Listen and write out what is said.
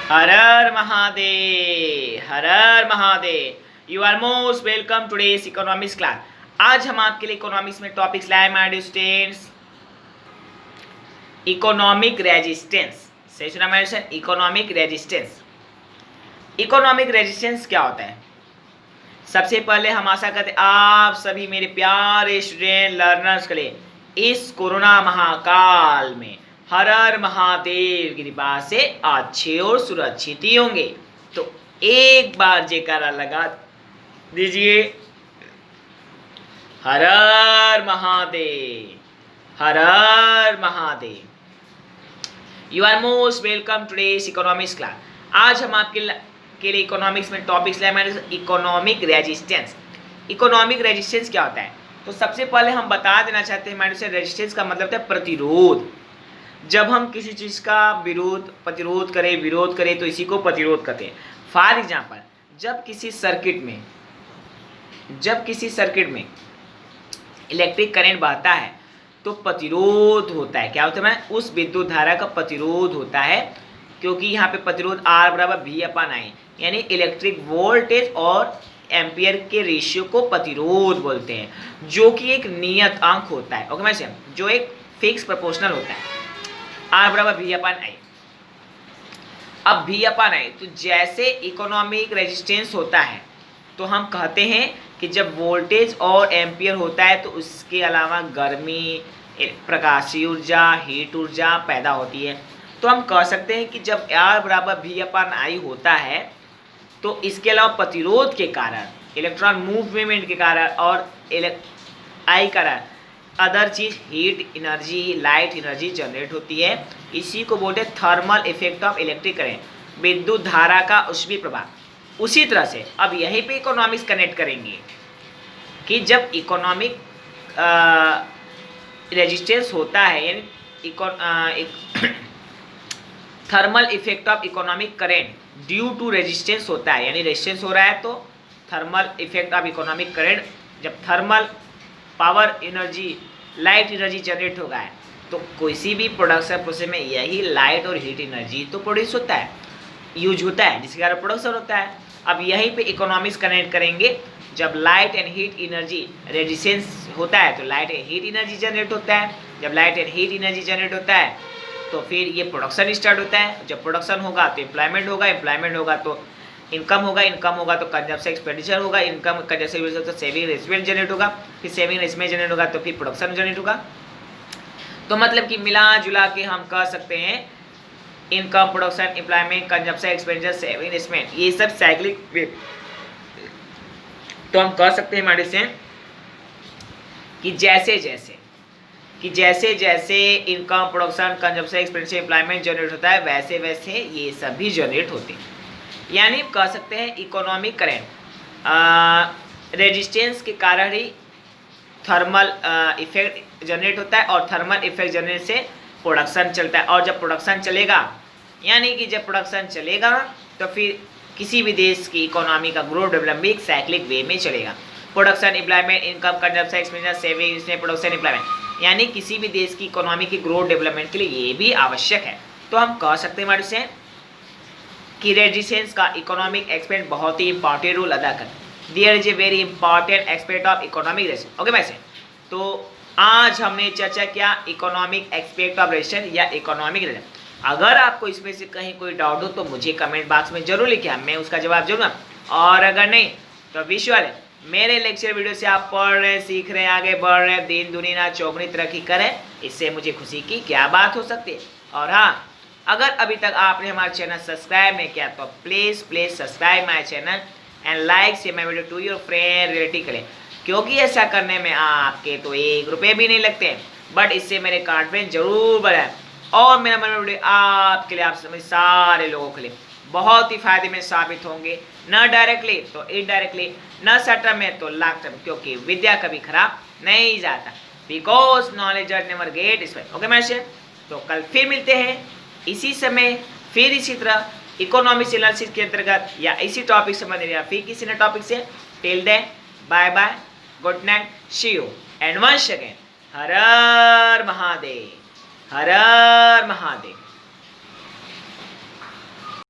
Her Har Mahadev, Har Har Mahadev. You are most welcome today's economics class. आज हम आपके लिए इकोनॉमिक्स में टॉपिक्स लाए my dear students. Economic resistance. सही सुना मैंने? Economic resistance. इकोनॉमिक रेजिस्टेंस क्या होता है? सबसे पहले हम आशा करते हैं आप सभी मेरे प्यारे स्टूडेंट लर्नर्स के लिए इस कोरोना महाकाल में हर हर महादेव की कृपा से अच्छे और सुरक्षित ही होंगे। तो एक बार जयकारा लगा दीजिए, Har Har Mahadev, Har Har Mahadev. You are most welcome today's economics class. आज हम आपके लिए इकोनॉमिक्स में टॉपिक्स लाए मैंने इकोनॉमिक रेजिस्टेंस। इकोनॉमिक रेजिस्टेंस क्या होता है? तो सबसे पहले हम बता देना चाहते हैं मैंने रेजिस्टेंस का मतलब है प्रतिरोध। जब हम किसी चीज़ का प्रतिरोध करें तो इसी को प्रतिरोध कहते हैं। फॉर एग्जाम्पल, जब किसी सर्किट में इलेक्ट्रिक करंट बहता है तो प्रतिरोध होता है। क्या होता है? उस विद्युत धारा का प्रतिरोध होता है, क्योंकि यहाँ पे प्रतिरोध R बराबर V/I, यानी इलेक्ट्रिक वोल्टेज और एम्पियर के रेशियो को प्रतिरोध बोलते हैं, जो कि एक नियत अंक होता है। ओके मैम, जो एक फिक्स प्रोपोर्शनल होता है। R बराबर V/I। अब V/I, तो जैसे इकोनॉमिक रेजिस्टेंस होता है तो हम कहते हैं कि जब वोल्टेज और एम्पियर होता है तो उसके अलावा गर्मी, प्रकाशीय ऊर्जा, हीट ऊर्जा पैदा होती है। तो हम कह सकते हैं कि जब R बराबर V/I होता है तो इसके अलावा प्रतिरोध के कारण, इलेक्ट्रॉन मूवमेंट के कारण और I कारण अदर चीज heat energy, light energy generate होती है। इसी को बोलते हैं thermal effect of electric current, विद्युत धारा का ऊष्मीय प्रभाव। उसी तरह से अब यहीं पे इकोनॉमिक्स कनेक्ट करेंगे कि जब इकोनॉमिक रेजिस्टेंस होता है, यानी thermal effect of economic current due to resistance होता है, यानी रेजिस्टेंस हो रहा है तो thermal effect of economic current, जब thermal power energy, light energy generate होगा है तो किसी भी प्रोडक्शन प्रोसेस में यही लाइट और हीट एनर्जी तो प्रोड्यूस होता है, यूज होता है, जिसके कारण प्रोडक्शन होता है। अब यहीं पे इकोनॉमिक्स कनेक्ट करेंगे। जब light and heat energy resistance होता है तो light and heat energy generate होता है। जब light and heat energy generate होता है तो फिर ये प्रोडक्शन स्टार्ट होता है। जब प्रोडक्शन होगा तो एम्प्लॉयमेंट होगा तो इनकम होगा तो कंजम्पशन एक्सपेंडिचर होगा, इनकम कंजम्पशन तो सेविंग इन्वेस्टमेंट जनरेट होगा, फिर सेविंग इन्वेस्टमेंट जनरेट होगा तो फिर प्रोडक्शन जनरेट होगा। तो मतलब कि मिला जुला के हम कह सकते हैं income, production, employment, consumption expenditure, saving investment, ये सब साइक्लिक वे। तो हम कह सकते हैं हमारे से कि जैसे जैसे income, production, consumption expenditure, employment generate होता है वैसे वैसे ये सब भी जनरेट होते हैं। यानी कह सकते हैं इकोनॉमिक करंट रेजिस्टेंस के कारण ही थर्मल इफेक्ट जनरेट होता है, और थर्मल इफेक्ट जनरेट से प्रोडक्शन चलता है। और जब प्रोडक्शन चलेगा, यानी कि जब प्रोडक्शन चलेगा तो फिर किसी भी देश की इकोनॉमी का ग्रोथ डेवलपमेंट एक साइक्लिक वे में चलेगा। Production, employment, income, consumption expenditure, saving, production, employment, यानी किसी भी देश की इकोनॉमी की ग्रोथ डेवलपमेंट के लिए ये भी आवश्यक है। तो हम कह सकते हैं हमारे से कि रेजिस्टेंस का इकोनॉमिक एक्सपेक्ट बहुत ही इंपॉर्टेंट रोल अदा करता है। There is a very important aspect of economic resistance. Okay वैसे तो आज हमने चर्चा किया इकोनॉमिक एक्सपेक्ट ऑफ रेजिस्टेंस या इकोनॉमिक रेजिस्टेंस। अगर आपको इसमें से कहीं कोई डाउट हो तो मुझे कमेंट बॉक्स में जरूर लिखिए, मैं उसका जवाब जरूर। और अगर नहीं तो विजुअल मेरे लेक्चर वीडियो से आप पढ़ रहे हैं, सीख रहे हैं, आगे बढ़ रहे हैं, दिन दुनिया चौगुनी तरक्की करें, इससे मुझे खुशी की क्या बात हो सकती है। और हाँ, अगर अभी तक आपने हमारा चैनल सब्सक्राइब नहीं किया तो please subscribe my channel and like share my video to your friend relative करें, क्योंकि ऐसा करने में आपके तो 1 रुपये भी नहीं लगते हैं, बट इससे मेरे कॉन्फिडेंस जरूर बढ़ा और मेरा मन वीडियो आपके लिए, आप सभी सारे लोगों के लिए बहुत ही फायदे में साबित होंगे, न डायरेक्टली तो इनडायरेक्टली, न शॉर्ट टर्म में तो लॉन्ग टर्म, क्योंकि विद्या कभी खराब नहीं जाता, because knowledge never get spend. Okay ma'am, तो कल फिर मिलते हैं इसी समय, फिर इसी तरह इकोनॉमिक्स एनालिसिस के अंतर्गत या इसी टॉपिक से संबंधित या फिर किसी नए टॉपिक से। Till then bye bye, good night, see you and once again Har Har Mahadev, Har Har Mahadev.